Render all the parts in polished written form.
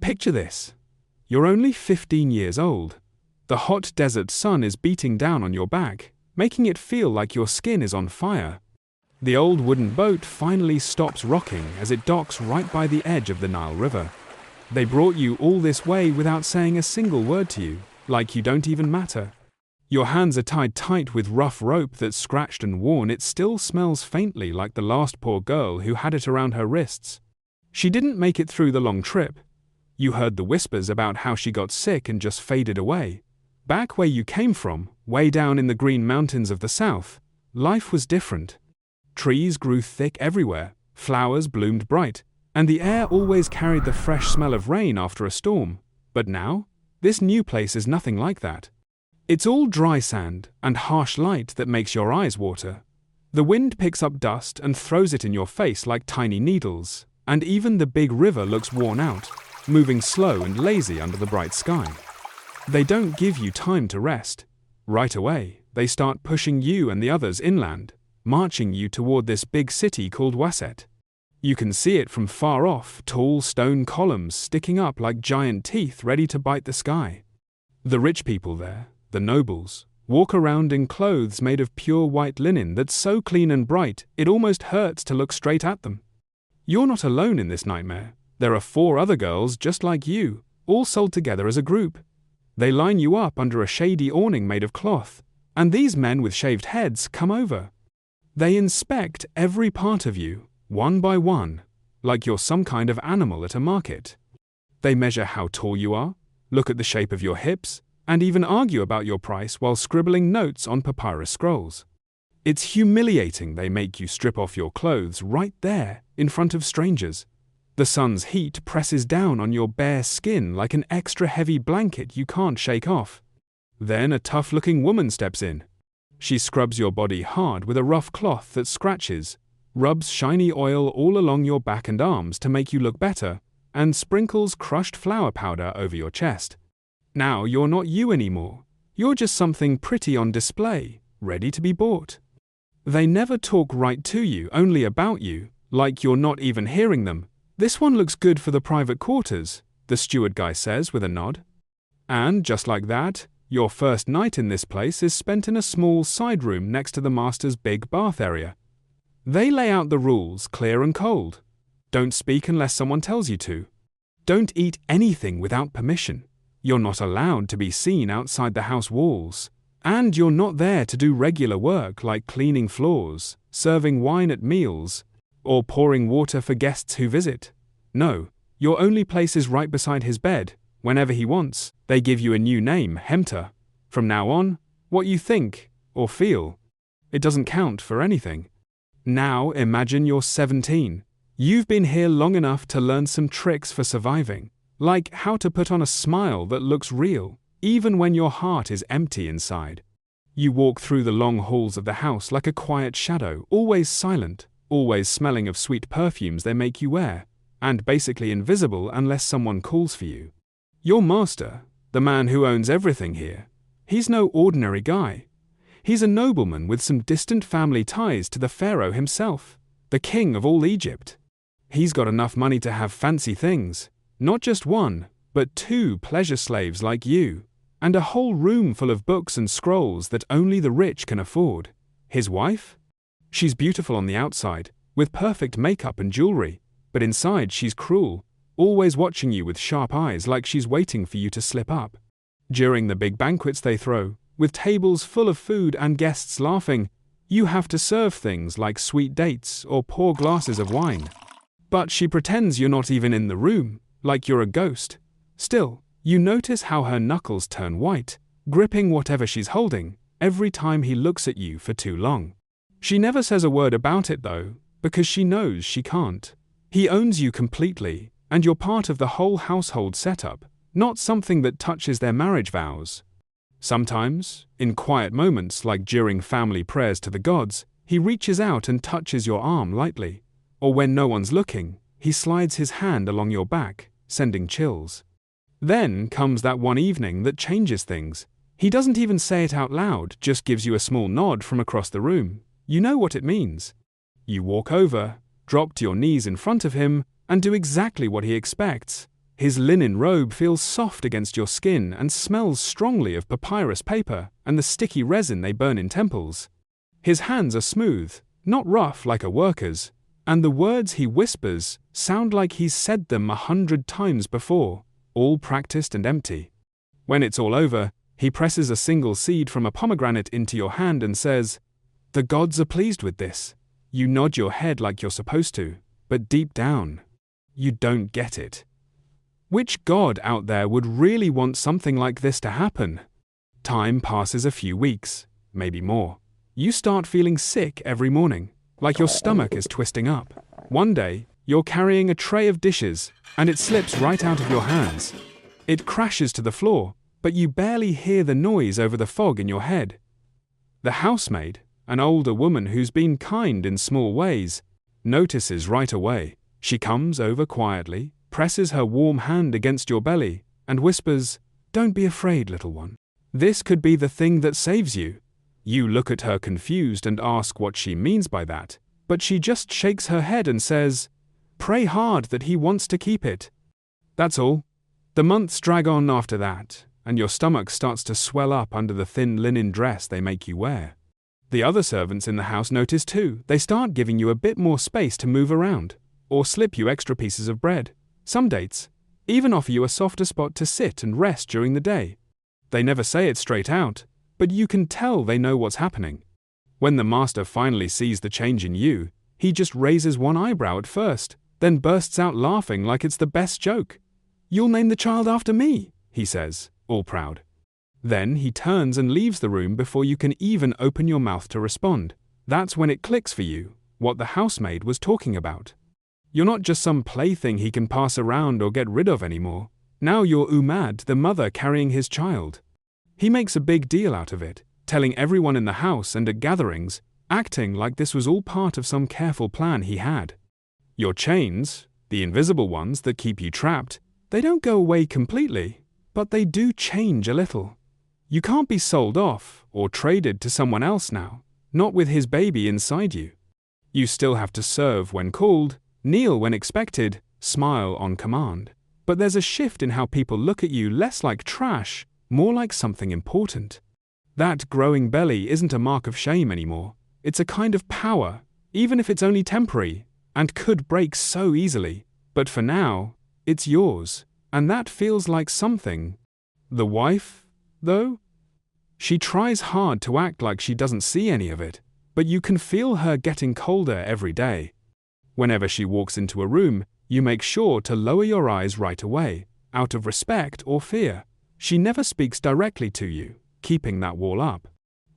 Picture this. You're only 15 years old. The hot desert sun is beating down on your back, making it feel like your skin is on fire. The old wooden boat finally stops rocking as it docks right by the edge of the Nile River. They brought you all this way without saying a single word to you, like you don't even matter. Your hands are tied tight with rough rope that's scratched and worn. It still smells faintly like the last poor girl who had it around her wrists. She didn't make it through the long trip. You heard the whispers about how she got sick and just faded away. Back where you came from, way down in the green mountains of the south, life was different. Trees grew thick everywhere, flowers bloomed bright, and the air always carried the fresh smell of rain after a storm. But now, this new place is nothing like that. It's all dry sand and harsh light that makes your eyes water. The wind picks up dust and throws it in your face like tiny needles, and even the big river looks worn out, moving slow and lazy under the bright sky. They don't give you time to rest. Right away, they start pushing you and the others inland, marching you toward this big city called Wallace. You can see it from far off, tall stone columns sticking up like giant teeth ready to bite the sky. The rich people there, the nobles, walk around in clothes made of pure white linen that's so clean and bright it almost hurts to look straight at them. You're not alone in this nightmare. There are 4 other girls just like you, all sold together as a group. They line you up under a shady awning made of cloth, and these men with shaved heads come over. They inspect every part of you, one by one, like you're some kind of animal at a market. They measure how tall you are, look at the shape of your hips, and even argue about your price while scribbling notes on papyrus scrolls. It's humiliating. They make you strip off your clothes right there in front of strangers. The sun's heat presses down on your bare skin like an extra heavy blanket you can't shake off. Then a tough-looking woman steps in. She scrubs your body hard with a rough cloth that scratches, rubs shiny oil all along your back and arms to make you look better, and sprinkles crushed flour powder over your chest. Now you're not you anymore. You're just something pretty on display, ready to be bought. They never talk right to you, only about you, like you're not even hearing them. This one looks good for the private quarters, the steward guy says with a nod. And just like that, your first night in this place is spent in a small side room next to the master's big bath area. They lay out the rules clear and cold. Don't speak unless someone tells you to. Don't eat anything without permission. You're not allowed to be seen outside the house walls. And you're not there to do regular work like cleaning floors, serving wine at meals, or pouring water for guests who visit. No, your only place is right beside his bed. Whenever he wants, they give you a new name, Hemter. From now on, what you think or feel, it doesn't count for anything. Now imagine you're 17. You've been here long enough to learn some tricks for surviving, like how to put on a smile that looks real, even when your heart is empty inside. You walk through the long halls of the house like a quiet shadow, always silent, always smelling of sweet perfumes they make you wear, and basically invisible unless someone calls for you. Your master, the man who owns everything here, he's no ordinary guy. He's a nobleman with some distant family ties to the pharaoh himself, the king of all Egypt. He's got enough money to have fancy things, not just 1, but 2 pleasure slaves like you, and a whole room full of books and scrolls that only the rich can afford. His wife? She's beautiful on the outside, with perfect makeup and jewelry, but inside she's cruel, always watching you with sharp eyes like she's waiting for you to slip up. During the big banquets they throw, with tables full of food and guests laughing, you have to serve things like sweet dates or pour glasses of wine. But she pretends you're not even in the room, like you're a ghost. Still, you notice how her knuckles turn white, gripping whatever she's holding, every time he looks at you for too long. She never says a word about it though, because she knows she can't. He owns you completely, and you're part of the whole household setup, not something that touches their marriage vows. Sometimes, in quiet moments like during family prayers to the gods, he reaches out and touches your arm lightly, or when no one's looking, he slides his hand along your back, sending chills. Then comes that one evening that changes things. He doesn't even say it out loud, just gives you a small nod from across the room. You know what it means. You walk over, drop to your knees in front of him, and do exactly what he expects. His linen robe feels soft against your skin and smells strongly of papyrus paper and the sticky resin they burn in temples. His hands are smooth, not rough like a worker's, and the words he whispers sound like he's said them 100 times before, all practiced and empty. When it's all over, he presses a single seed from a pomegranate into your hand and says, "The gods are pleased with this." You nod your head like you're supposed to, but deep down, you don't get it. Which god out there would really want something like this to happen? Time passes a few weeks, maybe more. You start feeling sick every morning, like your stomach is twisting up. One day, you're carrying a tray of dishes, and it slips right out of your hands. It crashes to the floor, but you barely hear the noise over the fog in your head. The housemaid, an older woman who's been kind in small ways, notices right away. She comes over quietly, presses her warm hand against your belly, and whispers, "Don't be afraid, little one. This could be the thing that saves you." You look at her confused and ask what she means by that, but she just shakes her head and says, "Pray hard that he wants to keep it." That's all. The months drag on after that, and your stomach starts to swell up under the thin linen dress they make you wear. The other servants in the house notice too. They start giving you a bit more space to move around, or slip you extra pieces of bread. Some dates even offer you a softer spot to sit and rest during the day. They never say it straight out, but you can tell they know what's happening. When the master finally sees the change in you, he just raises one eyebrow at first, then bursts out laughing like it's the best joke. "You'll name the child after me," he says, all proud. Then he turns and leaves the room before you can even open your mouth to respond. That's when it clicks for you, what the housemaid was talking about. You're not just some plaything he can pass around or get rid of anymore. Now you're Umad, the mother carrying his child. He makes a big deal out of it, telling everyone in the house and at gatherings, acting like this was all part of some careful plan he had. Your chains, the invisible ones that keep you trapped, they don't go away completely, but they do change a little. You can't be sold off or traded to someone else now, not with his baby inside you. You still have to serve when called, kneel when expected, smile on command. But there's a shift in how people look at you, less like trash, more like something important. That growing belly isn't a mark of shame anymore. It's a kind of power, even if it's only temporary, and could break so easily. But for now, it's yours, and that feels like something. The wife, though? She tries hard to act like she doesn't see any of it, but you can feel her getting colder every day. Whenever she walks into a room, you make sure to lower your eyes right away, out of respect or fear. She never speaks directly to you, keeping that wall up.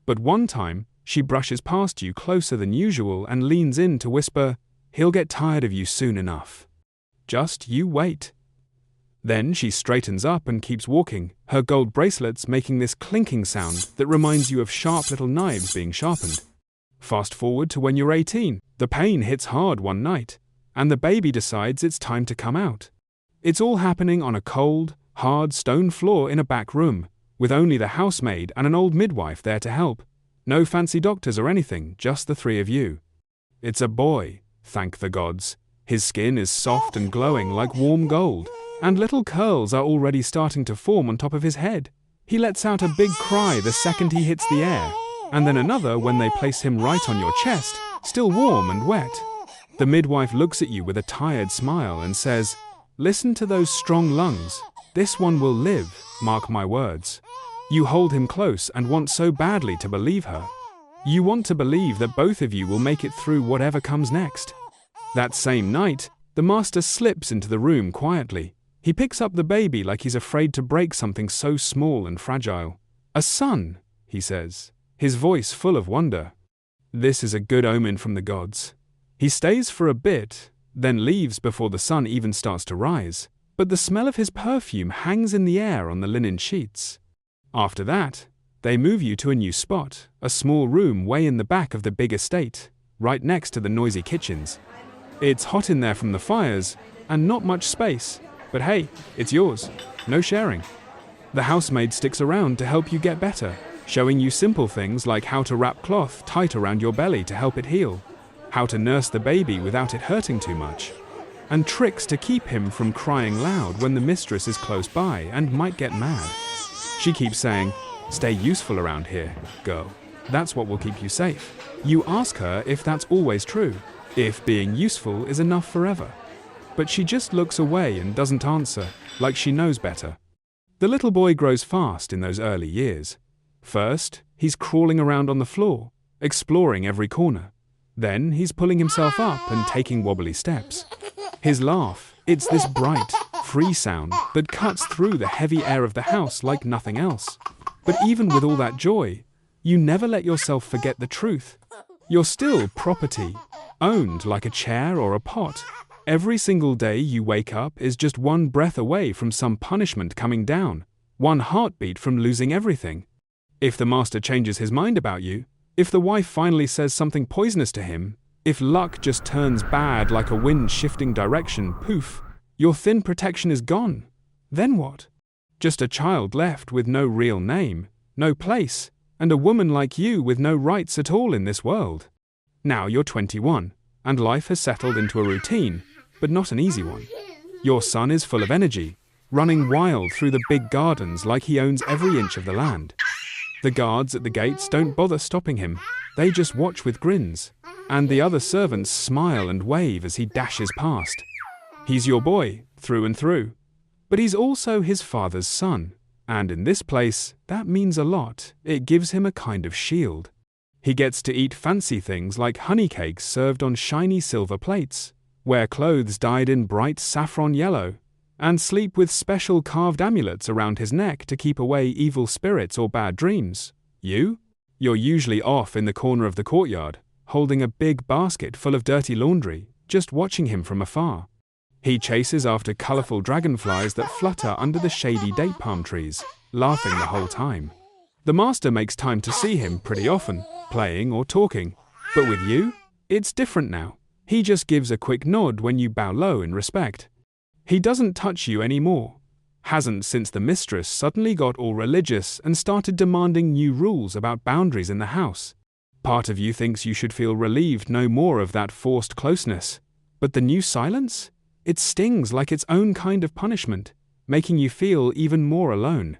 But one time, she brushes past you closer than usual and leans in to whisper, "He'll get tired of you soon enough. Just you wait." Then she straightens up and keeps walking, her gold bracelets making this clinking sound that reminds you of sharp little knives being sharpened. Fast forward to when you're 18, the pain hits hard one night, and the baby decides it's time to come out. It's all happening on a cold, hard stone floor in a back room, with only the housemaid and an old midwife there to help. No fancy doctors or anything, just the three of you. It's a boy, thank the gods. His skin is soft and glowing like warm gold, and little curls are already starting to form on top of his head. He lets out a big cry the second he hits the air, and then another when they place him right on your chest, still warm and wet. The midwife looks at you with a tired smile and says, "Listen to those strong lungs. This one will live, mark my words." You hold him close and want so badly to believe her. You want to believe that both of you will make it through whatever comes next. That same night, the master slips into the room quietly. He picks up the baby like he's afraid to break something so small and fragile. "A son," he says, his voice full of wonder. This is a good omen from the gods. He stays for a bit, then leaves before the sun even starts to rise, but the smell of his perfume hangs in the air on the linen sheets. After that, they move you to a new spot, a small room way in the back of the big estate, right next to the noisy kitchens. It's hot in there from the fires, and not much space, but hey, it's yours, no sharing. The housemaid sticks around to help you get better, showing you simple things like how to wrap cloth tight around your belly to help it heal, how to nurse the baby without it hurting too much. and tricks to keep him from crying loud when the mistress is close by and might get mad. She keeps saying, "Stay useful around here, girl. That's what will keep you safe." You ask her if that's always true, if being useful is enough forever. But she just looks away and doesn't answer, like she knows better. The little boy grows fast in those early years. First, he's crawling around on the floor, exploring every corner. Then he's pulling himself up and taking wobbly steps. His laugh, it's this bright, free sound that cuts through the heavy air of the house like nothing else. But even with all that joy, you never let yourself forget the truth. You're still property, owned like a chair or a pot. Every single day you wake up is just one breath away from some punishment coming down, one heartbeat from losing everything. If the master changes his mind about you, if the wife finally says something poisonous to him, if luck just turns bad like a wind shifting direction, poof, your thin protection is gone. Then what? Just a child left with no real name, no place, and a woman like you with no rights at all in this world. Now you're 21, and life has settled into a routine, but not an easy one. Your son is full of energy, running wild through the big gardens like he owns every inch of the land. The guards at the gates don't bother stopping him, they just watch with grins, and the other servants smile and wave as he dashes past. He's your boy, through and through, but he's also his father's son, and in this place, that means a lot. It gives him a kind of shield. He gets to eat fancy things like honey cakes served on shiny silver plates, wear clothes dyed in bright saffron yellow, and sleep with special carved amulets around his neck to keep away evil spirits or bad dreams. You're usually off in the corner of the courtyard, holding a big basket full of dirty laundry, just watching him from afar. He chases after colorful dragonflies that flutter under the shady date palm trees, laughing the whole time. The master makes time to see him pretty often, playing or talking, but with you, it's different now. He just gives a quick nod when you bow low in respect. He doesn't touch you anymore. Hasn't since the mistress suddenly got all religious and started demanding new rules about boundaries in the house. Part of you thinks you should feel relieved no more of that forced closeness. But the new silence? It stings like its own kind of punishment, making you feel even more alone.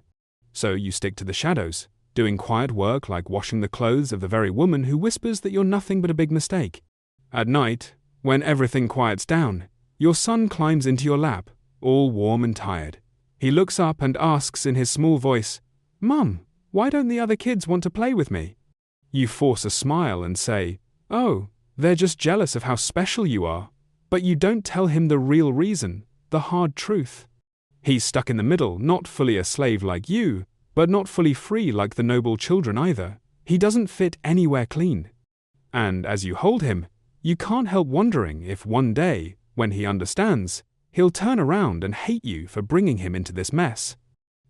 So you stick to the shadows, doing quiet work like washing the clothes of the very woman who whispers that you're nothing but a big mistake. At night, when everything quiets down, your son climbs into your lap, all warm and tired. He looks up and asks in his small voice, "Mum, why don't the other kids want to play with me?" You force a smile and say, "Oh, they're just jealous of how special you are." But you don't tell him the real reason, the hard truth. He's stuck in the middle, not fully a slave like you, but not fully free like the noble children either. He doesn't fit anywhere clean. And as you hold him, you can't help wondering if one day, when he understands, he'll turn around and hate you for bringing him into this mess.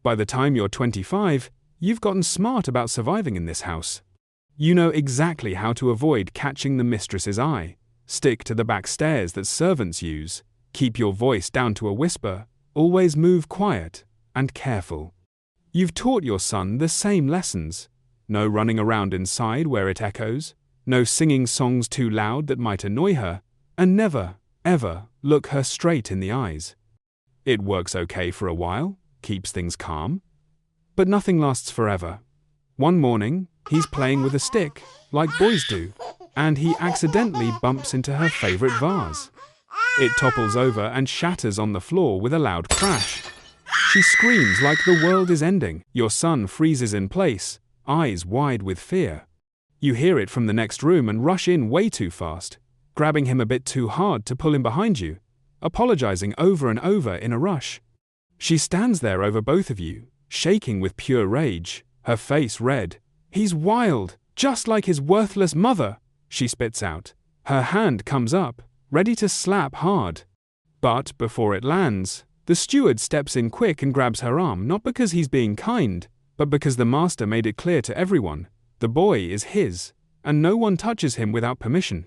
By the time you're 25, you've gotten smart about surviving in this house. You know exactly how to avoid catching the mistress's eye. Stick to the back stairs that servants use, keep your voice down to a whisper, always move quiet and careful. You've taught your son the same lessons. No running around inside where it echoes, no singing songs too loud that might annoy her, and never, ever look her straight in the eyes. It works okay for a while, keeps things calm, but nothing lasts forever. One morning, he's playing with a stick, like boys do, and he accidentally bumps into her favorite vase. It topples over and shatters on the floor with a loud crash. She screams like the world is ending. Your son freezes in place, eyes wide with fear. You hear it from the next room and rush in way too fast, grabbing him a bit too hard to pull him behind you, apologizing over and over in a rush. She stands there over both of you, shaking with pure rage, her face red. "He's wild, just like his worthless mother," she spits out. Her hand comes up, ready to slap hard. But before it lands, the steward steps in quick and grabs her arm, not because he's being kind, but because the master made it clear to everyone, the boy is his, and no one touches him without permission.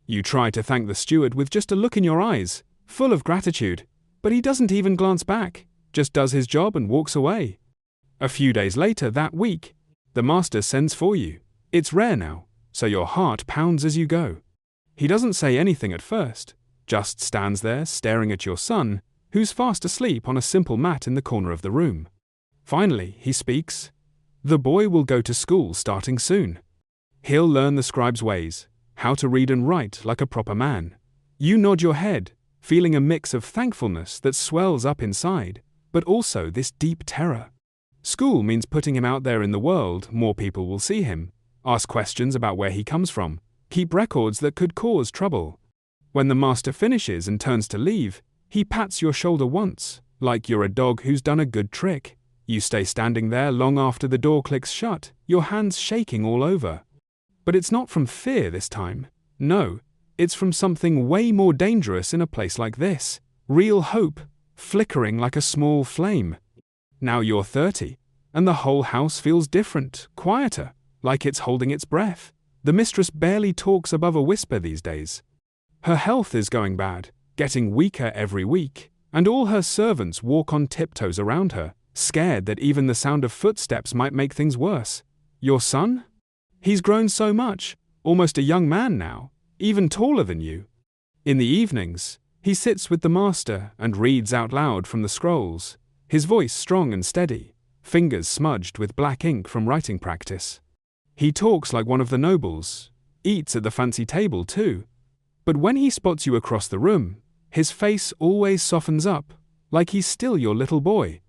You try to thank the steward with just a look in your eyes, full of gratitude, but he doesn't even glance back, just does his job and walks away. A few days later that week, the master sends for you. It's rare now, so your heart pounds as you go. He doesn't say anything at first, just stands there staring at your son, who's fast asleep on a simple mat in the corner of the room. Finally, he speaks. The boy will go to school starting soon. He'll learn the scribe's ways, how to read and write like a proper man. You nod your head, feeling a mix of thankfulness that swells up inside, but also this deep terror. School means putting him out there in the world. More people will see him, ask questions about where he comes from, keep records that could cause trouble. When the master finishes and turns to leave, he pats your shoulder once, like you're a dog who's done a good trick. You stay standing there long after the door clicks shut, your hands shaking all over. But it's not from fear this time. No, it's from something way more dangerous in a place like this. Real hope, flickering like a small flame. Now you're 30, and the whole house feels different, quieter, like it's holding its breath. The mistress barely talks above a whisper these days. Her health is going bad, getting weaker every week, and all her servants walk on tiptoes around her, scared that even the sound of footsteps might make things worse. Your son? He's grown so much, almost a young man now, even taller than you. In the evenings, he sits with the master and reads out loud from the scrolls, his voice strong and steady, fingers smudged with black ink from writing practice. He talks like one of the nobles, eats at the fancy table too. But when he spots you across the room, his face always softens up, like he's still your little boy.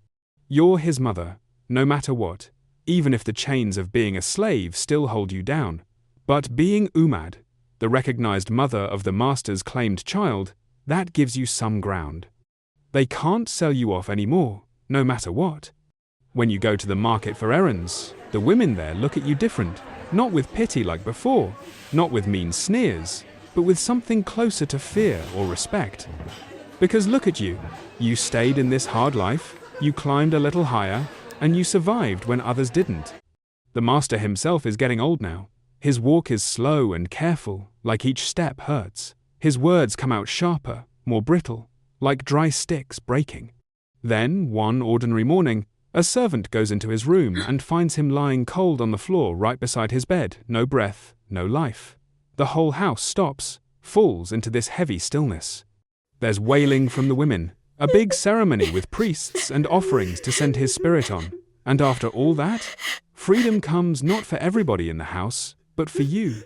You're his mother, no matter what, even if the chains of being a slave still hold you down. But being Umad, the recognized mother of the master's claimed child, that gives you some ground. They can't sell you off anymore, no matter what. When you go to the market for errands, the women there look at you different, not with pity like before, not with mean sneers, but with something closer to fear or respect. Because look at you, you stayed in this hard life, you climbed a little higher, and you survived when others didn't. The master himself is getting old now. His walk is slow and careful, like each step hurts. His words come out sharper, more brittle, like dry sticks breaking. Then, one ordinary morning, a servant goes into his room and finds him lying cold on the floor right beside his bed, no breath, no life. The whole house stops, falls into this heavy stillness. There's wailing from the women, a big ceremony with priests and offerings to send his spirit on. And after all that, freedom comes not for everybody in the house, but for you.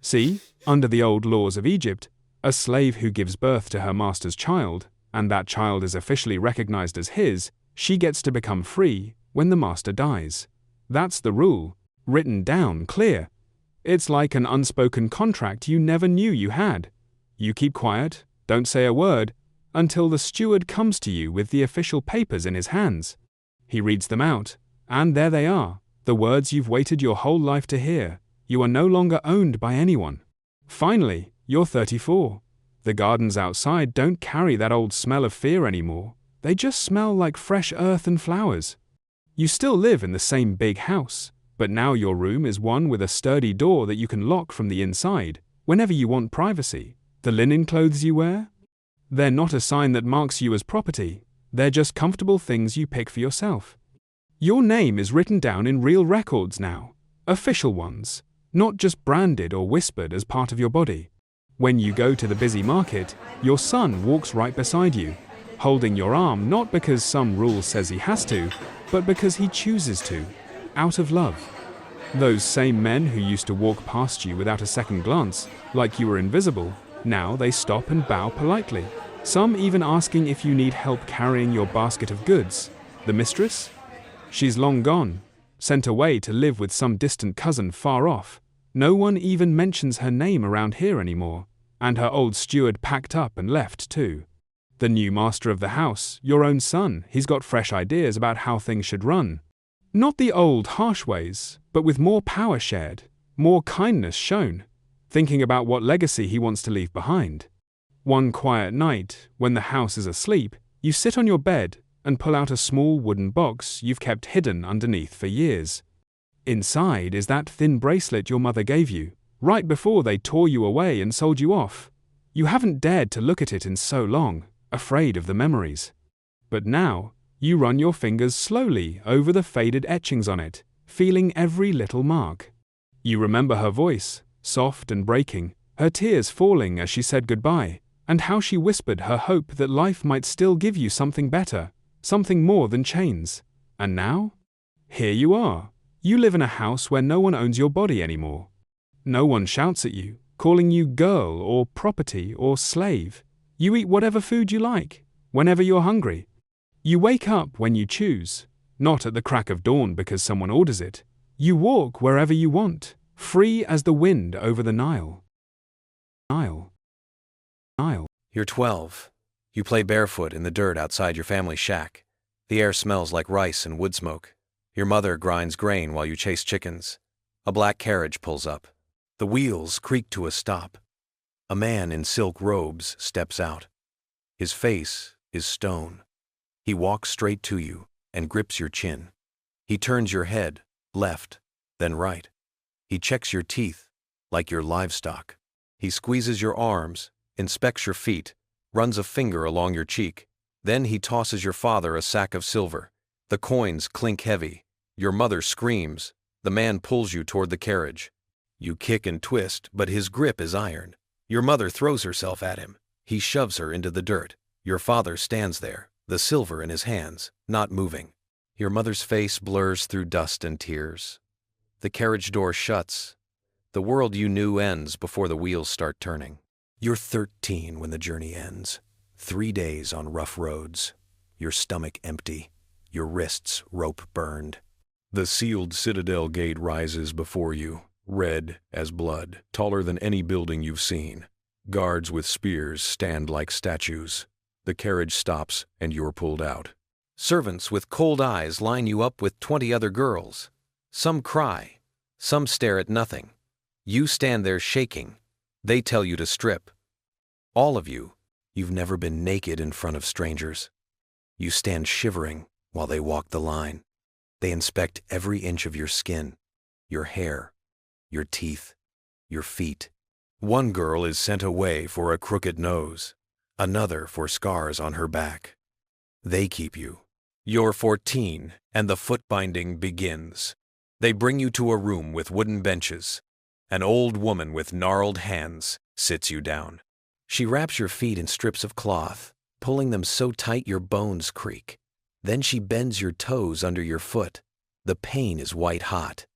See, under the old laws of Egypt, a slave who gives birth to her master's child, and that child is officially recognized as his, she gets to become free when the master dies. That's the rule, written down clear. It's like an unspoken contract you never knew you had. You keep quiet, don't say a word, until the steward comes to you with the official papers in his hands. He reads them out, and there they are, the words you've waited your whole life to hear. You are no longer owned by anyone. Finally, you're 34. The gardens outside don't carry that old smell of fear anymore. They just smell like fresh earth and flowers. You still live in the same big house, but now your room is one with a sturdy door that you can lock from the inside whenever you want privacy. The linen clothes you wear? They're not a sign that marks you as property. They're just comfortable things you pick for yourself. Your name is written down in real records now, official ones, not just branded or whispered as part of your body. When you go to the busy market, your son walks right beside you, holding your arm not because some rule says he has to, but because he chooses to, out of love. Those same men who used to walk past you without a second glance, like you were invisible, now they stop and bow politely, some even asking if you need help carrying your basket of goods. The mistress? She's long gone, sent away to live with some distant cousin far off. No one even mentions her name around here anymore, and her old steward packed up and left too. The new master of the house, your own son, he's got fresh ideas about how things should run. Not the old harsh ways, but with more power shared, more kindness shown, thinking about what legacy he wants to leave behind. One quiet night, when the house is asleep, you sit on your bed and pull out a small wooden box you've kept hidden underneath for years. Inside is that thin bracelet your mother gave you, right before they tore you away and sold you off. You haven't dared to look at it in so long, afraid of the memories. But now, you run your fingers slowly over the faded etchings on it, feeling every little mark. You remember her voice, soft and breaking, her tears falling as she said goodbye. and how she whispered her hope that life might still give you something better, something more than chains. And now? Here you are. You live in a house where no one owns your body anymore. No one shouts at you, calling you girl or property or slave. You eat whatever food you like, whenever you're hungry. You wake up when you choose, not at the crack of dawn because someone orders it. You walk wherever you want, free as the wind over the Nile. Nile. You're 12. You play barefoot in the dirt outside your family shack. The air smells like rice and wood smoke. Your mother grinds grain while you chase chickens. A black carriage pulls up. The wheels creak to a stop. A man in silk robes steps out. His face is stone. He walks straight to you and grips your chin. He turns your head, left, then right. He checks your teeth like your livestock. He squeezes your arms, inspects your feet, runs a finger along your cheek. Then he tosses your father a sack of silver. The coins clink heavy. Your mother screams. The man pulls you toward the carriage. You kick and twist, but his grip is iron. Your mother throws herself at him. He shoves her into the dirt. Your father stands there, the silver in his hands, not moving. Your mother's face blurs through dust and tears. The carriage door shuts. The world you knew ends before the wheels start turning. You're 13 when the journey ends. 3 days on rough roads. Your stomach empty. Your wrists rope burned. The sealed citadel gate rises before you, red as blood, taller than any building you've seen. Guards with spears stand like statues. The carriage stops and you're pulled out. Servants with cold eyes line you up with 20 other girls. Some cry. Some stare at nothing. You stand there shaking. They tell you to strip. All of you, you've never been naked in front of strangers. You stand shivering while they walk the line. They inspect every inch of your skin, your hair, your teeth, your feet. One girl is sent away for a crooked nose, another for scars on her back. They keep you. You're 14, and the foot binding begins. They bring you to a room with wooden benches. An old woman with gnarled hands sits you down. She wraps your feet in strips of cloth, pulling them so tight your bones creak. Then she bends your toes under your foot. The pain is white hot.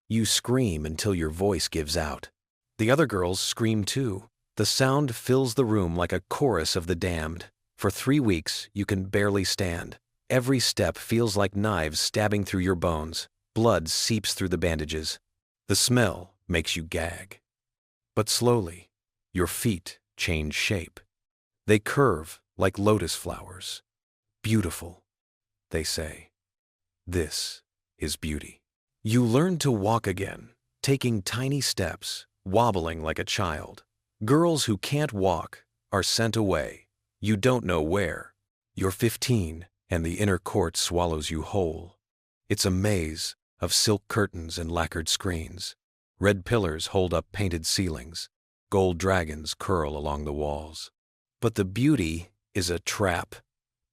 You scream until your voice gives out. The other girls scream too. The sound fills the room like a chorus of the damned. For 3 weeks, you can barely stand. Every step feels like knives stabbing through your bones. Blood seeps through the bandages. The smell makes you gag. But slowly, your feet change shape. They curve like lotus flowers. Beautiful, they say. This is beauty. You learn to walk again, taking tiny steps, wobbling like a child. Girls who can't walk are sent away. You don't know where. You're 15, and the inner court swallows you whole. It's a maze of silk curtains and lacquered screens. Red pillars hold up painted ceilings. Gold dragons curl along the walls. But the beauty is a trap.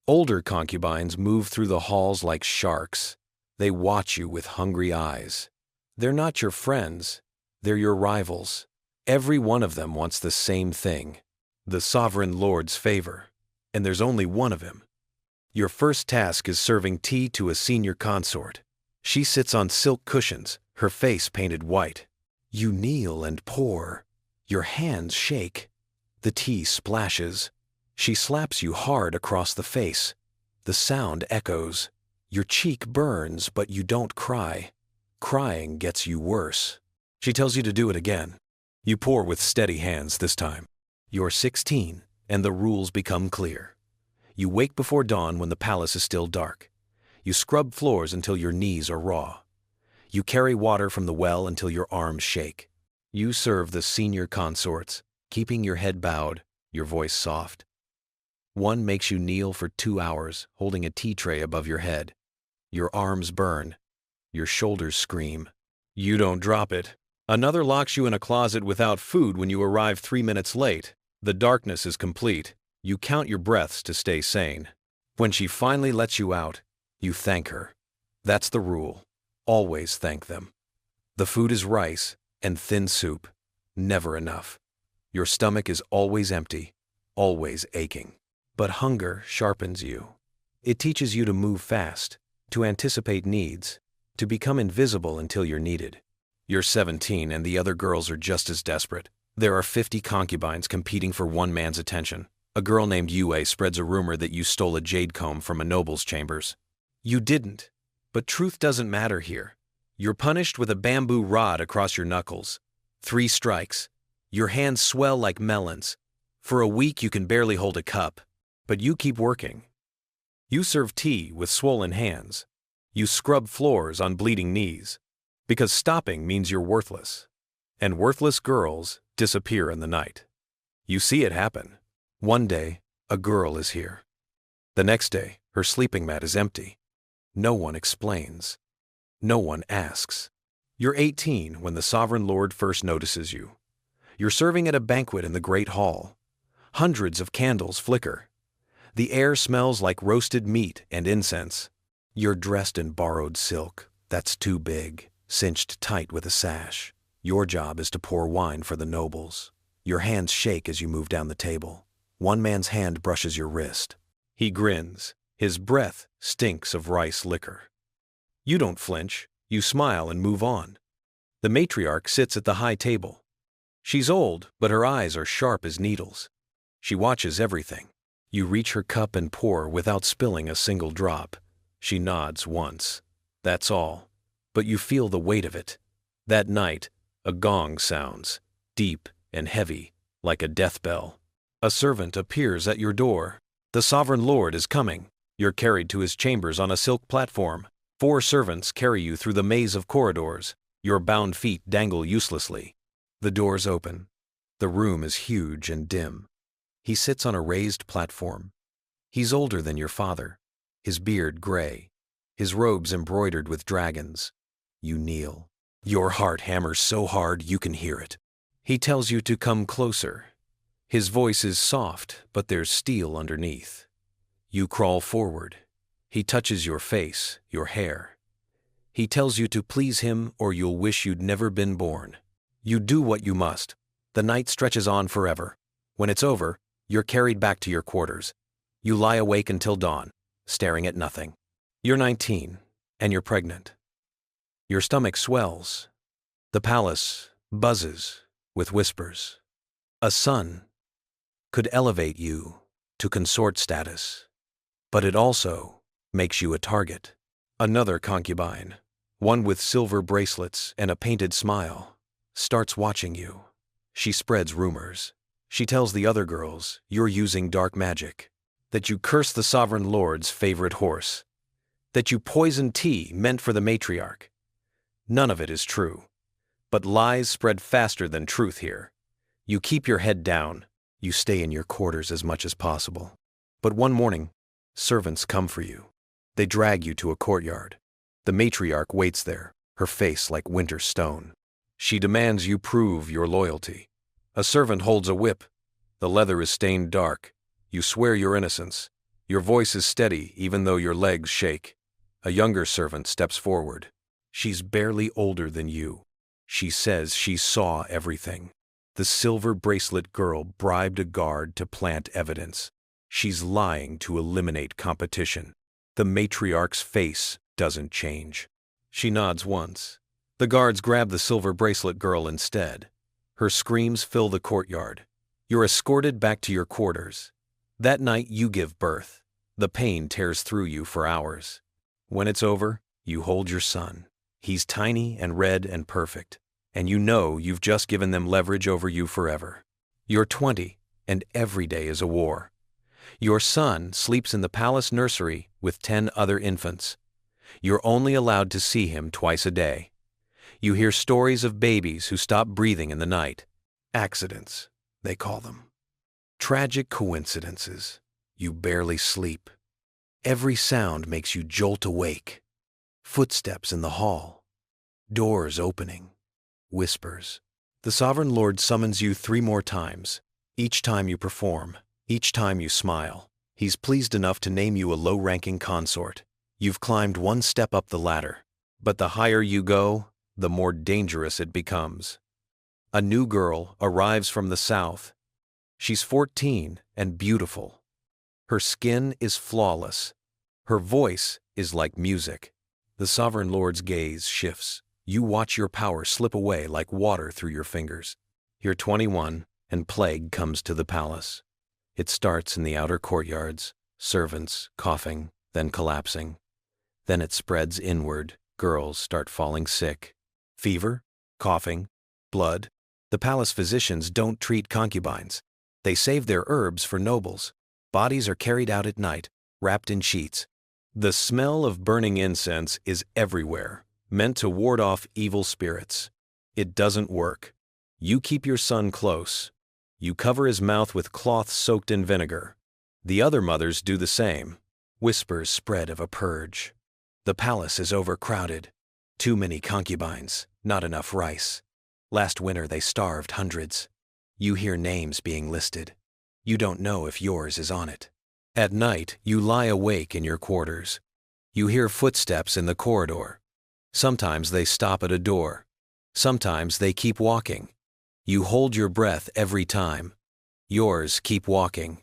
Older concubines move through the halls like sharks. They watch you with hungry eyes. They're not your friends. They're your rivals. Every one of them wants the same thing, the sovereign lord's favor, and there's only one of him. Your first task is serving tea to a senior consort. She sits on silk cushions, her face painted white. You kneel and pour. Your hands shake. The tea splashes. She slaps you hard across the face. The sound echoes. Your cheek burns, but you don't cry. Crying gets you worse. She tells you to do it again. You pour with steady hands this time. You're 16, and the rules become clear. You wake before dawn when the palace is still dark. You scrub floors until your knees are raw. You carry water from the well until your arms shake. You serve the senior consorts, keeping your head bowed, your voice soft. One makes you kneel for 2 hours, holding a tea tray above your head. Your arms burn. Your shoulders scream. You don't drop it. Another locks you in a closet without food when you arrive 3 minutes late. The darkness is complete. You count your breaths to stay sane. When she finally lets you out, you thank her. That's the rule. Always thank them. The food is rice and thin soup. Never enough. Your stomach is always empty. always aching. But hunger sharpens you. It teaches you to move fast, to anticipate needs, to become invisible until you're needed. You're 17 and the other girls are just as desperate. There are 50 concubines competing for one man's attention. A girl named Yue spreads a rumor that you stole a jade comb from a noble's chambers. You didn't. But truth doesn't matter here. You're punished with a bamboo rod across your knuckles. 3 strikes. Your hands swell like melons. For a week you can barely hold a cup. But you keep working. You serve tea with swollen hands. You scrub floors on bleeding knees. Because stopping means you're worthless. And worthless girls disappear in the night. You see it happen. One day, a girl is here. The next day, her sleeping mat is empty. No one explains. No one asks. You're 18 when the sovereign lord first notices you. You're serving at a banquet in the great hall. Hundreds of candles flicker. The air smells like roasted meat and incense. You're dressed in borrowed silk that's too big, cinched tight with a sash. Your job is to pour wine for the nobles. Your hands shake as you move down the table. One man's hand brushes your wrist. He grins. His breath stinks of rice liquor. You don't flinch. You smile and move on. The matriarch sits at the high table. She's old, but her eyes are sharp as needles. She watches everything. You reach her cup and pour without spilling a single drop. She nods once. That's all. But you feel the weight of it. That night, a gong sounds, deep and heavy, like a death bell. A servant appears at your door. The sovereign lord is coming. You're carried to his chambers on a silk platform. 4 servants carry you through the maze of corridors. Your bound feet dangle uselessly. The doors open. The room is huge and dim. He sits on a raised platform. He's older than your father, his beard gray, his robes embroidered with dragons. You kneel. Your heart hammers so hard you can hear it. He tells you to come closer. His voice is soft, but there's steel underneath. You crawl forward. He touches your face, your hair. He tells you to please him or you'll wish you'd never been born. You do what you must. The night stretches on forever. When it's over, you're carried back to your quarters. You lie awake until dawn, staring at nothing. You're 19, and you're pregnant. Your stomach swells. The palace buzzes with whispers. A son could elevate you to consort status, but it also makes you a target. Another concubine, one with silver bracelets and a painted smile, starts watching you. She spreads rumors. She tells the other girls you're using dark magic, that you curse the sovereign lord's favorite horse, that you poison tea meant for the matriarch. None of it is true, but lies spread faster than truth here. You keep your head down. You stay in your quarters as much as possible. But one morning, servants come for you. They drag you to a courtyard. The matriarch waits there, her face like winter stone. She demands you prove your loyalty. A servant holds a whip. The leather is stained dark. You swear your innocence. Your voice is steady even though your legs shake. A younger servant steps forward. She's barely older than you. She says she saw everything. The silver bracelet girl bribed a guard to plant evidence. She's lying to eliminate competition. The matriarch's face doesn't change. She nods once. The guards grab the silver bracelet girl instead. Her screams fill the courtyard. You're escorted back to your quarters. That night you give birth. The pain tears through you for hours. When it's over, you hold your son. He's tiny and red and perfect. And you know you've just given them leverage over you forever. You're 20, and every day is a war. Your son sleeps in the palace nursery with 10 other infants. You're only allowed to see him twice a day. You hear stories of babies who stop breathing in the night. Accidents, they call them. Tragic coincidences. You barely sleep. Every sound makes you jolt awake. Footsteps in the hall. Doors opening. Whispers. The sovereign lord summons you 3 more times. Each time you perform. Each time you smile. He's pleased enough to name you a low-ranking consort. You've climbed 1 step up the ladder. But the higher you go, the more dangerous it becomes. A new girl arrives from the south. She's 14 and beautiful. Her skin is flawless. Her voice is like music. The Sovereign Lord's gaze shifts. You watch your power slip away like water through your fingers. You're 21, and plague comes to the palace. It starts in the outer courtyards, servants coughing, then collapsing. Then it spreads inward. Girls start falling sick. Fever, coughing, blood. The palace physicians don't treat concubines. They save their herbs for nobles. Bodies are carried out at night, wrapped in sheets. The smell of burning incense is everywhere, meant to ward off evil spirits. It doesn't work. You keep your son close. You cover his mouth with cloth soaked in vinegar. The other mothers do the same. Whispers spread of a purge. The palace is overcrowded. Too many concubines, not enough rice. Last winter they starved hundreds. You hear names being listed. You don't know if yours is on it. At night, you lie awake in your quarters. You hear footsteps in the corridor. Sometimes they stop at a door. Sometimes they keep walking. You hold your breath every time. Yours keep walking.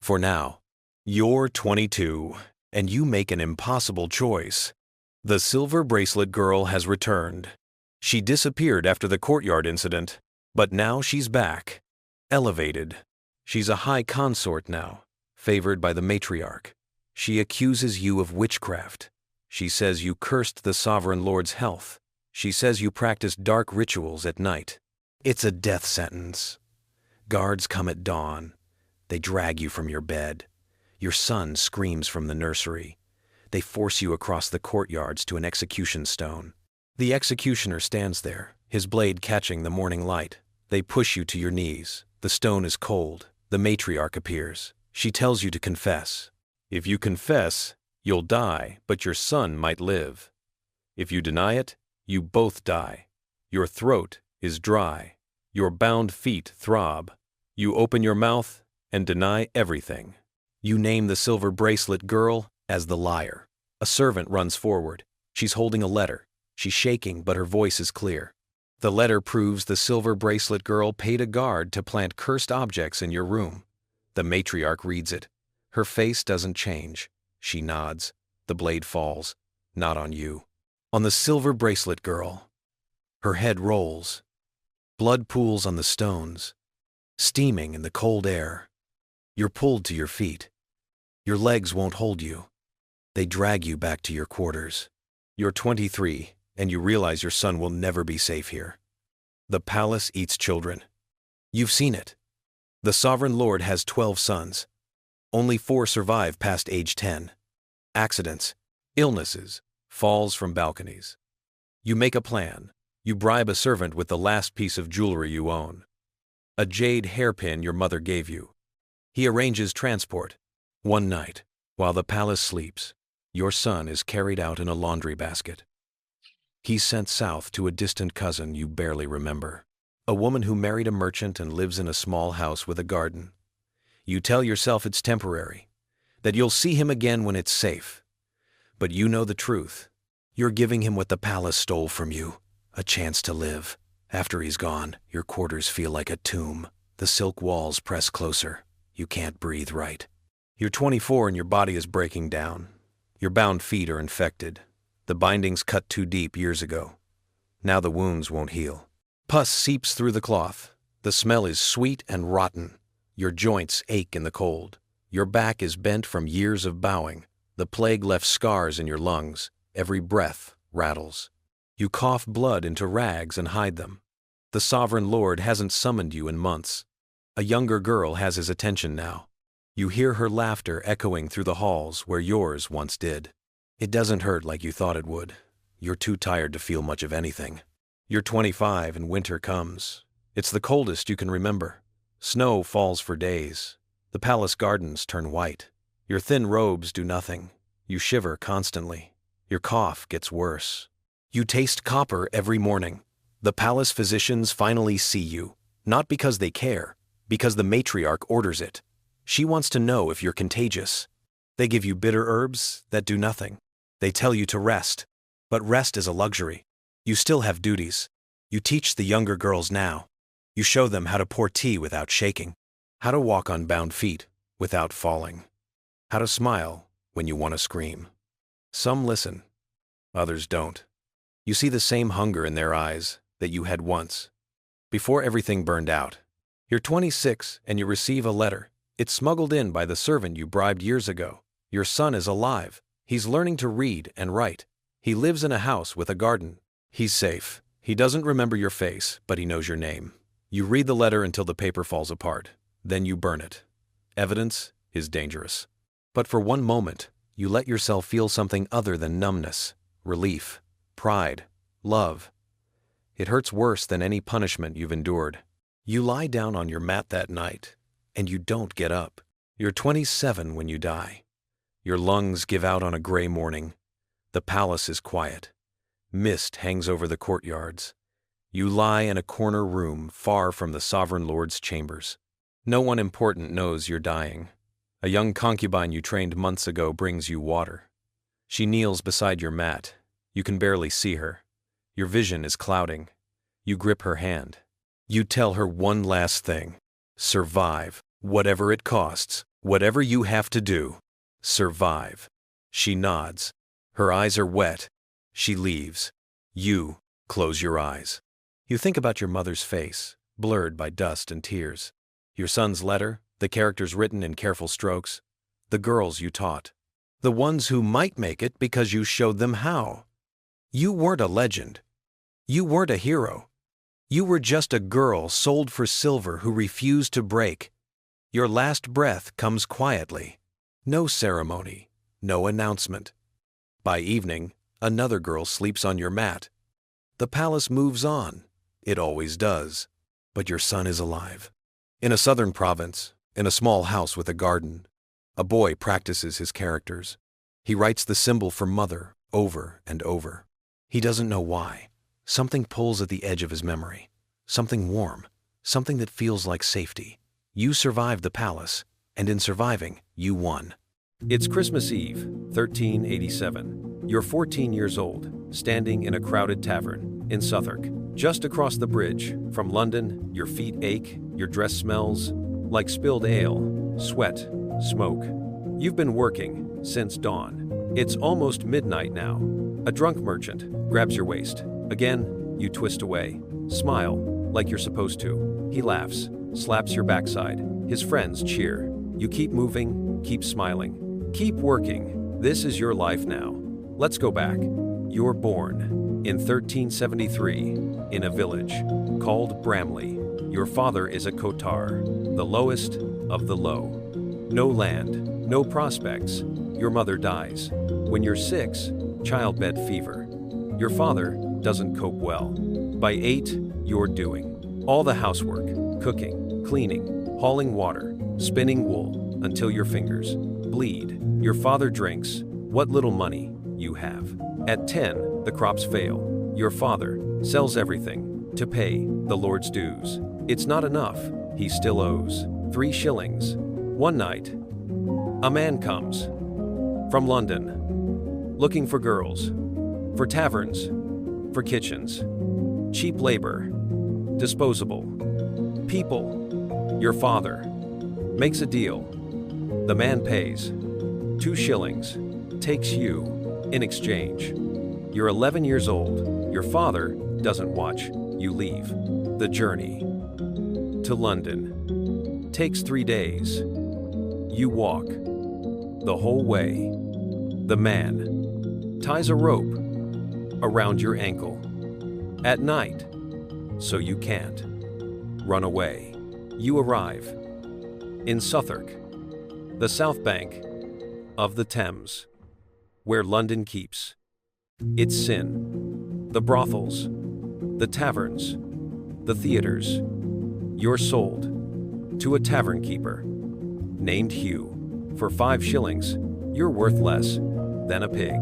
For now, you're 22, and you make an impossible choice. The silver bracelet girl has returned. She disappeared after the courtyard incident, but now she's back. Elevated. She's a high consort now, favored by the matriarch. She accuses you of witchcraft. She says you cursed the Sovereign Lord's health. She says you practiced dark rituals at night. It's a death sentence. Guards come at dawn. They drag you from your bed. Your son screams from the nursery. They force you across the courtyards to an execution stone. The executioner stands there, his blade catching the morning light. They push you to your knees. The stone is cold. The matriarch appears. She tells you to confess. If you confess, you'll die, but your son might live. If you deny it, you both die. Your throat is dry. Your bound feet throb. You open your mouth and deny everything. You name the silver bracelet girl as the liar. A servant runs forward. She's holding a letter. She's shaking, but her voice is clear. The letter proves the silver bracelet girl paid a guard to plant cursed objects in your room. The matriarch reads it. Her face doesn't change. She nods. The blade falls. Not on you. On the silver bracelet girl. Her head rolls. Blood pools on the stones. Steaming in the cold air. You're pulled to your feet. Your legs won't hold you. They drag you back to your quarters. You're 23, and you realize your son will never be safe here. The palace eats children. You've seen it. The Sovereign Lord has 12 sons. Only 4 survive past age 10. Accidents, illnesses, falls from balconies. You make a plan. You bribe a servant with the last piece of jewelry you own. A jade hairpin your mother gave you. He arranges transport. One night, while the palace sleeps, your son is carried out in a laundry basket. He's sent south to a distant cousin you barely remember. A woman who married a merchant and lives in a small house with a garden. You tell yourself it's temporary, that you'll see him again when it's safe. But you know the truth. You're giving him what the palace stole from you, a chance to live. After he's gone, your quarters feel like a tomb. The silk walls press closer. You can't breathe right. You're 24 and your body is breaking down. Your bound feet are infected. The bindings cut too deep years ago. Now the wounds won't heal. Pus seeps through the cloth. The smell is sweet and rotten. Your joints ache in the cold. Your back is bent from years of bowing. The plague left scars in your lungs. Every breath rattles. You cough blood into rags and hide them. The Sovereign Lord hasn't summoned you in months. A younger girl has his attention now. You hear her laughter echoing through the halls where yours once did. It doesn't hurt like you thought it would. You're too tired to feel much of anything. You're 25 and winter comes. It's the coldest you can remember. Snow falls for days. The palace gardens turn white. Your thin robes do nothing. You shiver constantly. Your cough gets worse. You taste copper every morning. The palace physicians finally see you, not because they care, because the matriarch orders it. She wants to know if you're contagious. They give you bitter herbs that do nothing. They tell you to rest, but rest is a luxury. You still have duties. You teach the younger girls now. You show them how to pour tea without shaking, How to walk on bound feet without falling. How to smile when you want to scream. Some listen, others don't. You see the same hunger in their eyes that you had once, before everything burned out. You're 26 and you receive a letter. It's smuggled in by the servant you bribed years ago. Your son is alive. He's learning to read and write. He lives in a house with a garden. He's safe. He doesn't remember your face, but he knows your name. You read the letter until the paper falls apart. Then you burn it. Evidence is dangerous. But for one moment, you let yourself feel something other than numbness, relief, pride, love. It hurts worse than any punishment you've endured. You lie down on your mat that night, and you don't get up. You're 27 when you die. Your lungs give out on a gray morning. The palace is quiet. Mist hangs over the courtyards. You lie in a corner room far from the sovereign lord's chambers. No one important knows you're dying. A young concubine you trained months ago brings you water. She kneels beside your mat. You can barely see her. Your vision is clouding. You grip her hand. You tell her one last thing. Survive, whatever it costs, whatever you have to do. Survive. She nods. Her eyes are wet. She leaves. You close your eyes. You think about your mother's face, blurred by dust and tears. Your son's letter, the characters written in careful strokes. The girls you taught. The ones who might make it because you showed them how. You weren't a legend. You weren't a hero. You were just a girl sold for silver who refused to break. Your last breath comes quietly. No ceremony, no announcement. By evening, another girl sleeps on your mat. The palace moves on. It always does. But your son is alive. In a southern province, in a small house with a garden, a boy practices his characters. He writes the symbol for mother over and over. He doesn't know why. Something pulls at the edge of his memory. Something warm. Something that feels like safety. You survived the palace, and in surviving, you won. It's Christmas Eve, 1387. You're 14 years old, standing in a crowded tavern in Southwark. Just across the bridge from London, your feet ache, your dress smells like spilled ale, sweat, smoke. You've been working since dawn. It's almost midnight now. A drunk merchant grabs your waist. Again, you twist away. Smile like you're supposed to. He laughs, slaps your backside. His friends cheer. You keep moving, keep smiling, keep working. This is your life now. Let's go back. You're born in 1373 in a village called Bramley. Your father is a kotar, the lowest of the low. No land, no prospects. Your mother dies. When you're 6, childbed fever. Your father doesn't cope well. By 8, you're doing all the housework, cooking, cleaning, hauling water, spinning wool, until your fingers bleed. Your father drinks what little money you have. At 10, the crops fail. Your father sells everything to pay the Lord's dues. It's not enough. He still owes 3 shillings. One night, a man comes from London, looking for girls, for taverns, for kitchens, cheap labor, disposable people. Your father makes a deal. The man pays 2 shillings, takes you in exchange. You're 11 years old. Your father doesn't watch you leave. The journey to London takes 3 days. You walk the whole way. The man ties a rope around your ankle at night so you can't run away. You arrive in Southwark, the south bank of the Thames, where London keeps its sin. The brothels, the taverns, the theaters. You're sold to a tavern keeper named Hugh. For 5 shillings, you're worth less than a pig.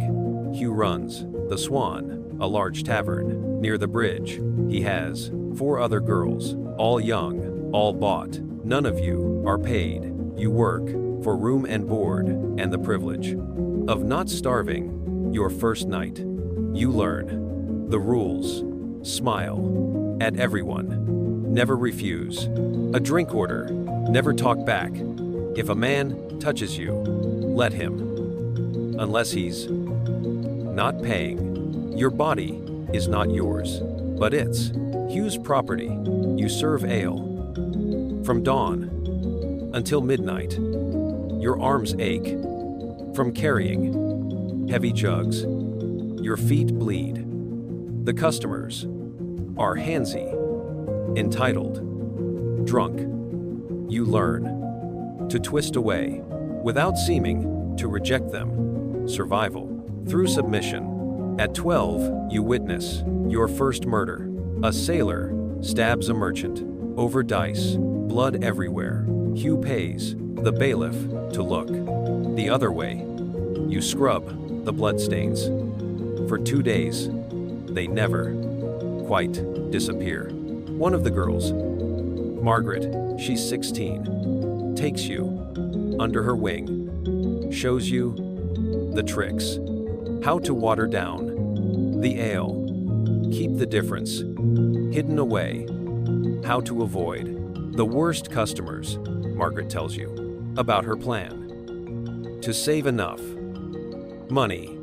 Hugh runs the Swan, a large tavern near the bridge. He has 4 other girls, all young, all bought. None of you are paid. You work for room and board and the privilege of not starving. Your first night, you learn the rules. Smile at everyone. never refuse. A drink order, never talk back. If a man touches you, let him. Unless he's not paying. Your body is not yours, but it's Hugh's property. You serve ale. From dawn until midnight, your arms ache from carrying heavy jugs. Your feet bleed. The customers are handsy, entitled, drunk. You learn to twist away without seeming to reject them. Survival through submission. At 12, you witness your first murder. A sailor stabs a merchant over dice, blood everywhere. Hugh pays the bailiff to look the other way. You scrub the bloodstains. For 2 days, they never quite disappear. One of the girls, Margaret, she's 16, takes you under her wing, shows you the tricks, how to water down the ale, keep the difference hidden away, how to avoid the worst customers. Margaret tells you about her plan to save enough money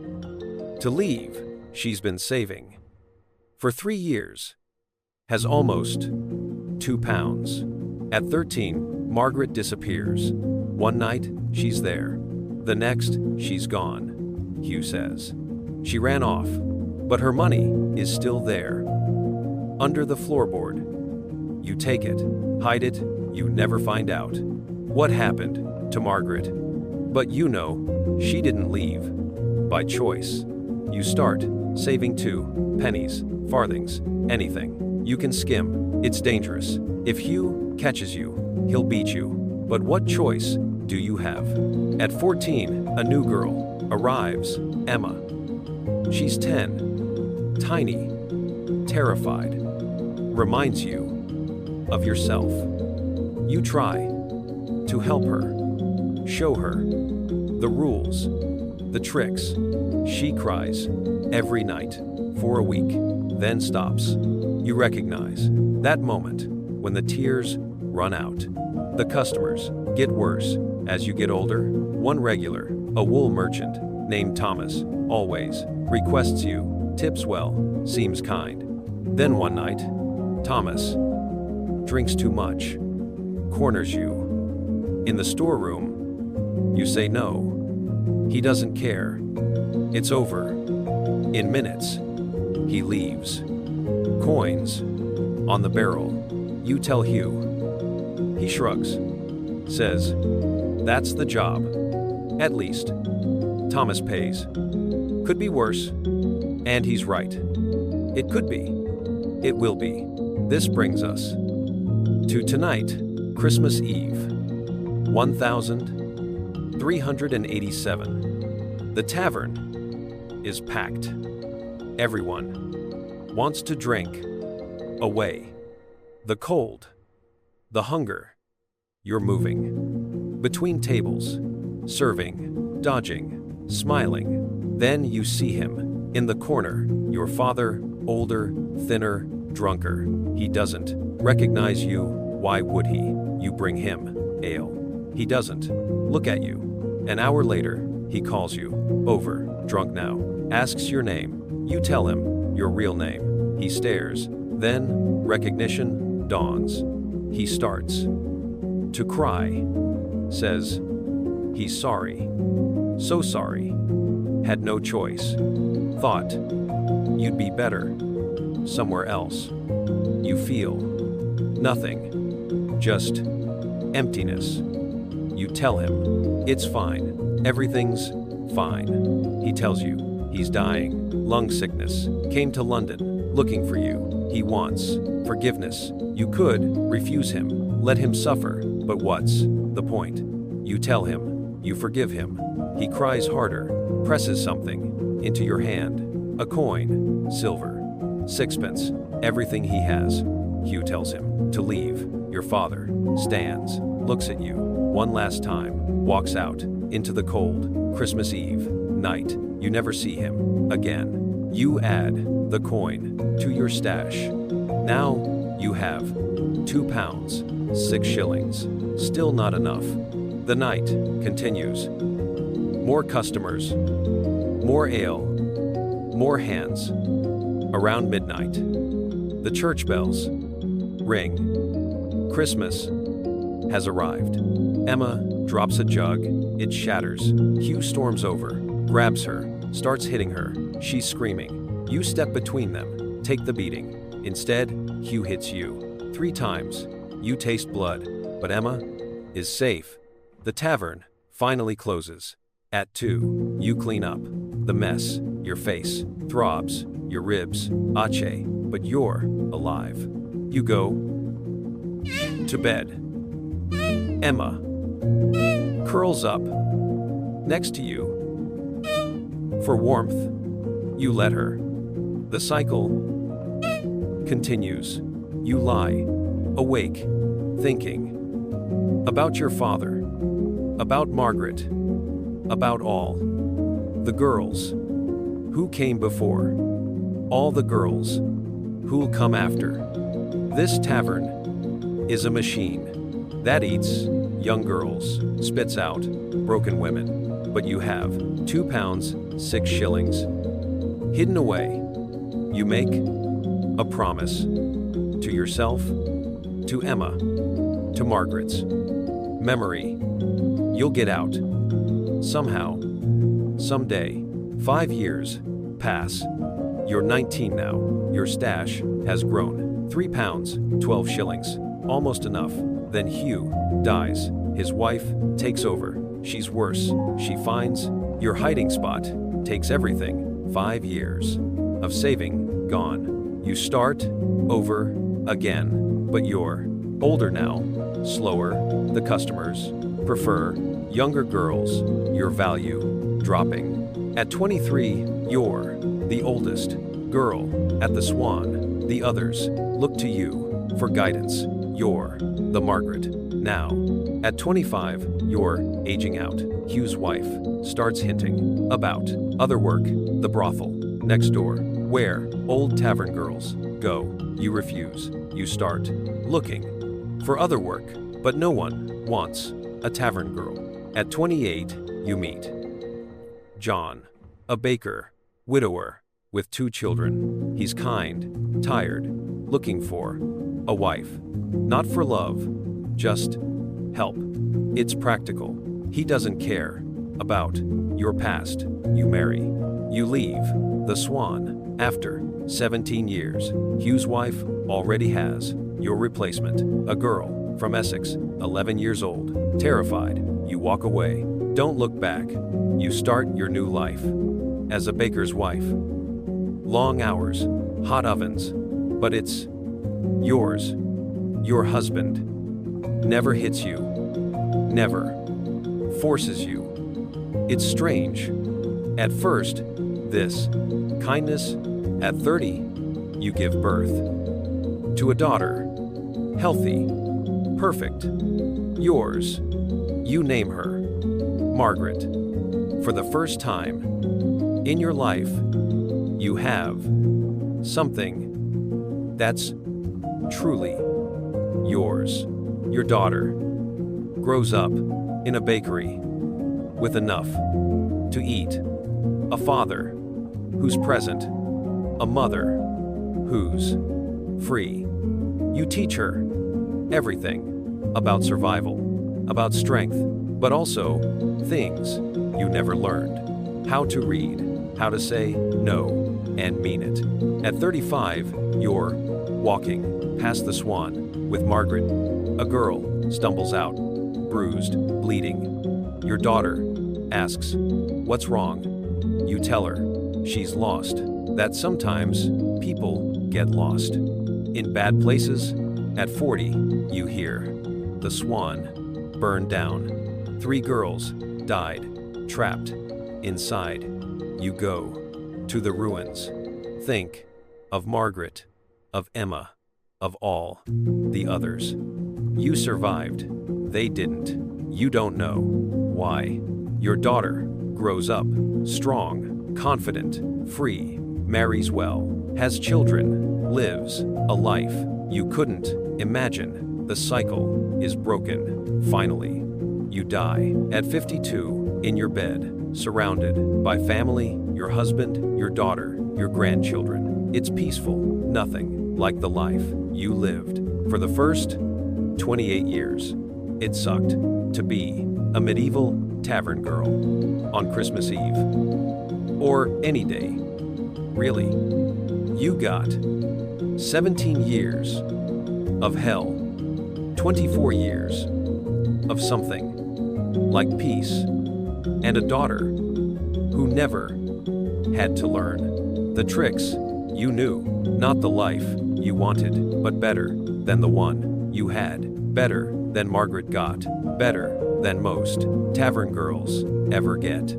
to leave. She's been saving for 3 years, has almost 2 pounds. At 13, Margaret disappears. One night, she's there. The next, she's gone, Hugh says. She ran off, but her money is still there. Under the floorboard. You take it, hide it, you never find out what happened to Margaret. But you know, she didn't leave by choice. You start saving 2 pennies, farthings, anything you can skim. It's dangerous. If Hugh catches you, he'll beat you. But what choice do you have? At 14, a new girl arrives, Emma. She's 10, tiny, terrified, reminds you of yourself. You try to help her, show her the rules, the tricks. She cries every night for a week, then stops. You recognize that moment when the tears run out. The customers get worse as you get older. One regular, a wool merchant named Thomas, always requests you, tips well, seems kind. Then one night, Thomas drinks too much, corners you. In the storeroom, you say no. He doesn't care. It's over. In minutes, he leaves. Coins on the barrel. You tell Hugh. He shrugs, says, "That's the job. At least." Thomas pays. Could be worse. And he's right. It could be. It will be. This brings us to tonight, Christmas Eve, 1387. The tavern is packed. Everyone wants to drink away the cold, the hunger. You're moving between tables, serving, dodging, smiling. Then you see him in the corner, your father, older, thinner, drunker. He doesn't recognize you. Why would he? You bring him ale. He doesn't look at you. An hour later, he calls you over, drunk now, asks your name. You tell him your real name. He stares. Then recognition dawns. He starts to cry, says he's sorry. So sorry. Had no choice. Thought you'd be better somewhere else. You feel nothing, just emptiness. You tell him it's fine, everything's fine. He tells you he's dying, lung sickness, came to London looking for you. He wants forgiveness. You could refuse him, let him suffer, but what's the point? You tell him you forgive him. He cries harder, presses something into your hand. A coin, silver, sixpence, everything he has. Hugh tells him to leave. Your father stands, looks at you one last time, walks out into the cold Christmas Eve night. You never see him again. You add the coin to your stash. Now you have £2, 6 shillings. Still not enough. The night continues. More customers. More ale. More hands. Around midnight, the church bells ring. Christmas has arrived. Emma drops a jug. It shatters. Hugh storms over, grabs her, starts hitting her. She's screaming. You step between them, take the beating. Instead, Hugh hits you 3 times. You taste blood, but Emma is safe. The tavern finally closes. At 2, you clean up the mess. Your face throbs, your ribs ache, but you're alive. You go to bed. Emma curls up next to you. For warmth, you let her. The cycle continues. You lie awake, thinking about your father, about Margaret, about all the girls who came before, all the girls who'll come after. This tavern is a machine that eats young girls, spits out broken women, but you have £2, 6 shillings hidden away. You make a promise to yourself, to Emma, to Margaret's memory. You'll get out somehow, someday. 5 years pass. You're 19 now. Your stash has grown. £3, 12 shillings. Almost enough. Then Hugh dies. His wife takes over. She's worse. She finds your hiding spot, takes everything. 5 years of saving gone. You start over again, but you're older now, slower. The customers prefer younger girls. Your value dropping. At 23, you're the oldest girl at the Swan. The others look to you for guidance. You're the Margaret now. At 25, you're aging out. Hugh's wife starts hinting about other work, the brothel next door, where old tavern girls go. You refuse. You start looking for other work, but no one wants a tavern girl. At 28, you meet John, a baker, widower, with 2 children. He's kind, tired, looking for a wife. Not for love, just help. It's practical. He doesn't care about your past. You marry. You leave the Swan after 17 years. Hugh's wife already has your replacement, a girl from Essex, 11 years old. Terrified, you walk away. Don't look back. You start your new life as a baker's wife. Long hours, hot ovens, but it's yours. Your husband never hits you, never forces you. It's strange. At first, this kindness. At 30, you give birth to a daughter. Healthy, perfect, yours. You name her Margaret. For the first time in your life, you have something that's truly yours. Your daughter grows up in a bakery with enough to eat, a father who's present, a mother who's free. You teach her everything about survival, about strength, but also things you never learned. How to read, how to say no and mean it. At 35, you're walking past the Swan with Margaret. A girl stumbles out, bruised, bleeding. Your daughter asks, "What's wrong?" You tell her she's lost, that sometimes people get lost in bad places. At 40, you hear the Swan burned down. 3 girls died, trapped inside. You go to the ruins. Think of Margaret, of Emma, of all the others. You survived. They didn't. You don't know why. Your daughter grows up strong, confident, free, marries well, has children, lives a life you couldn't Imagine, the cycle is broken, finally. You die, at 52, in your bed, surrounded by family, your husband, your daughter, your grandchildren. It's peaceful, nothing like the life you lived. For the first 28 years, it sucked to be a medieval tavern girl on Christmas Eve. Or any day, really. You got 17 years of hell, 24 years of something like peace, and a daughter who never had to learn the tricks you knew, not the life you wanted, but better than the one you had, better than Margaret got, better than most tavern girls ever get.